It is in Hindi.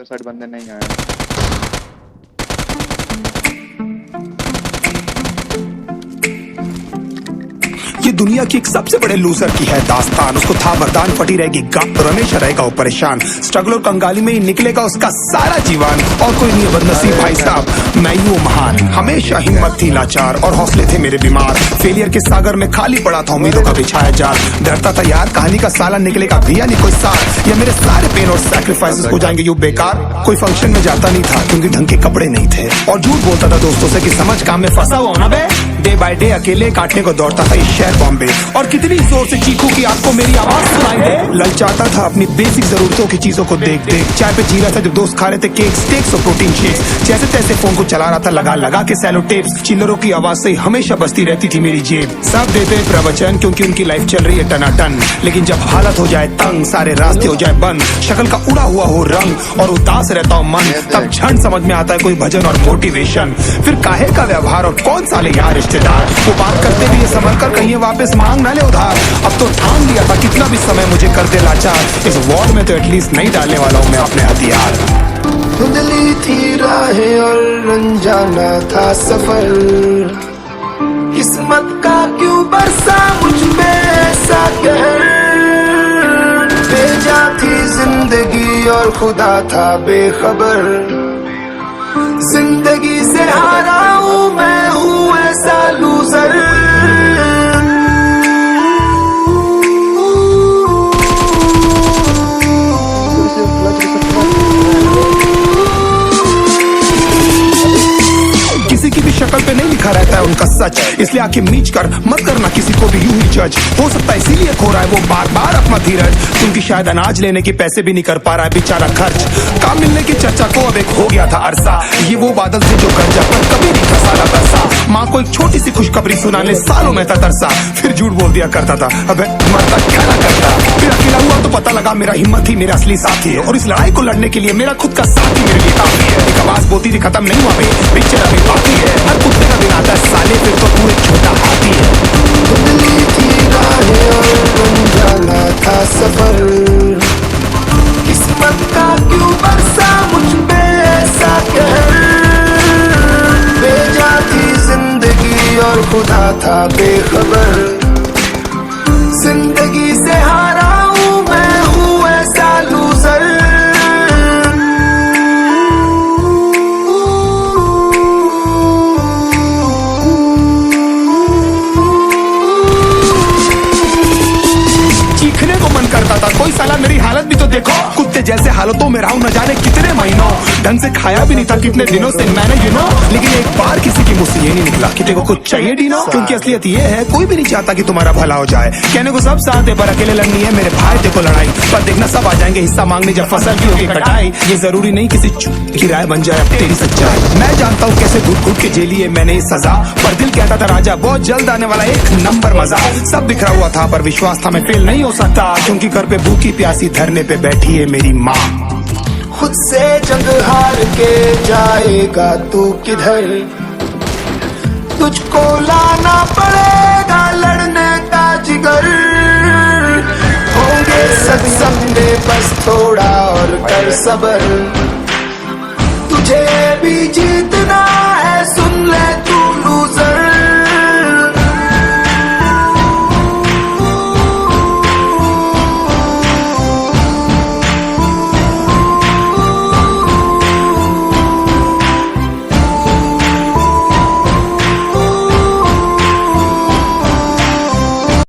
साइड बंदे नहीं आए। ये दुनिया की एक सबसे बड़े लूजर की है दास्तान। उसको था वरदान, फटी रहेगी गांठ तो हमेशा रहेगा वो परेशान। स्ट्रगल और कंगाली में ही निकलेगा उसका सारा जीवन। और कोई नहीं है बदनसीब भाई साहब, मैं ही हूँ महान। हमेशा हिम्मत थी लाचार और हौसले थे मेरे बीमार। फेलियर के सागर में खाली पड़ा था उम्मीदों का बिछाया जाल। डरता था यार कहानी का साला निकलेगा भैया नहीं कोई साथ, या मेरे सारे पेन और सैक्रिफाइसेस हो जाएंगे यूं बेकार। कोई फंक्शन में जाता नहीं था क्योंकि ढंग के कपड़े नहीं थे, और झूठ बोलता था दोस्तों से कि समझ काम में फंसा हुआ ना बे। डे बाय डे अकेले काटने को दौड़ता था इस शहर बॉम्बे, और कितनी जोर से चीखूं कि आपको मेरी आवाज सुनाई दे। ललचाता था अपनी बेसिक जरूरतों की चीजों को देख देख। चाय पे जी रहा था जब दोस्त खा रहे थे केक, स्टेक्स और प्रोटीन शेक्स। जैसे तैसे फोन को चला रहा था लगा लगा के सैलो टेप्स। चिल्लरों की आवाज से हमेशा बजती रहती थी मेरी जेब। सब देते प्रवचन क्योंकि उनकी लाइफ चल रही है टनाटन, लेकिन जब हालत हो जाए तंग, सारे रास्ते हो जाए बंद, शक्ल का उड़ा हुआ हो रंग और उदास रहता हो मन, तब झंड समझ में आता है कोई भजन और मोटिवेशन। फिर काहे का व्यवहार और कौन साले यार रिश्तेदार, वो बात करते भी ये संभल कर कहीं वापस मांग ना ले उधार। अब तो ठान लिया था कितना भी समय मुझे कर दे लाचार, इस वॉर में तो एटलीस्ट नहीं डालने वाला हूँ मैं अपने हथियार। धुंधली थी राहें और अनजाना था सफर, किस्मत का क्यों बरसा मुझ पे ऐसा कहर। भेजा थी जिंदगी और खुदा था बेखबर, जिंदगी से हारा हूँ मैं हूँ ऐसा लूजर। किसी की भी शक्ल पे नहीं लिखा रहता है उनका सच, इसलिए आंखें मीच कर मत करना किसी को भी यूं ही जज। हो सकता है इसीलिए खो रहा है वो बार बार अपना धीरज, क्योंकि शायद अनाज लेने के पैसे भी नहीं कर पा रहा है बेचारा खर्च। काम मिलने की चर्चा को अब एक हो गया था अरसा, ये वो बादल थे जो गरजा पर कभी नहीं खसा ना तरसा। माँ को एक छोटी सी खुशखबरी सुनाने सालों में था तरसा, फिर झूठ बोल दिया करता था अबे मरता क्या ना करता। फिर अकेला हुआ तो पता लगा मेरा हिम्मत ही मेरा असली साथी है, और इस लड़ाई को लड़ने के लिए मेरा खुद का साथ ही मेरे लिए काफी है। एक आवाज बोलती थी खत्म नहीं हुआ बे, पिक्चर अभी बाकी है। हर कुत्ते का दिन आता है साले, फिर तो तू एक छोटा हाथी है। धुंधली थी राहें और अनजाना था सफर, किस्मत का क्यों बरसा मुझ पे ऐसा कहर। भेजा थी जिंदगी और खुदा था बेखबर, जिंदगी से हारा हूँ मैं हूँ ऐसा लूजर। चीखने को मन करता था कोई साला मेरी हालत भी तो देखो, कुत्ते जैसे हालतों में रहा हूं न जाने कितने महीनों। ढंग से खाया भी नहीं था कितने दिनों से मैंने लेकिन एक बार किसी की मुंह से ये नहीं निकला कि तेरे को कुछ चाहिए डीनो। क्योंकि असलियत ये है कोई भी नहीं चाहता कि तुम्हारा भला हो जाए। कहने को सब साथ है पर अकेले लड़नी है मेरे भाई देखो लड़ाई, पर देखना सब आ जाएंगे हिस्सा मांगने जब फसल की होगी कटाई। ये जरूरी नहीं किसी की राय बन जाए अब तेरी सच्चाई। मैं जानता हूँ कैसे घुट घुट के झेली है मैंने ये सजा, पर दिल कहता था राजा बहुत जल्द आने वाला एक नंबर मजा। सब बिखरा हुआ था पर विश्वास था मैं फेल नहीं हो सकता, क्योंकि घर पे भूखी प्यासी धरने पे बैठी है मेरी माँ। खुद से जंग हार के जाएगा तू किधर, तुझको लाना पड़ेगा लड़ने का जिगर। होंगे सद सपने बस थोड़ा और कर सबर।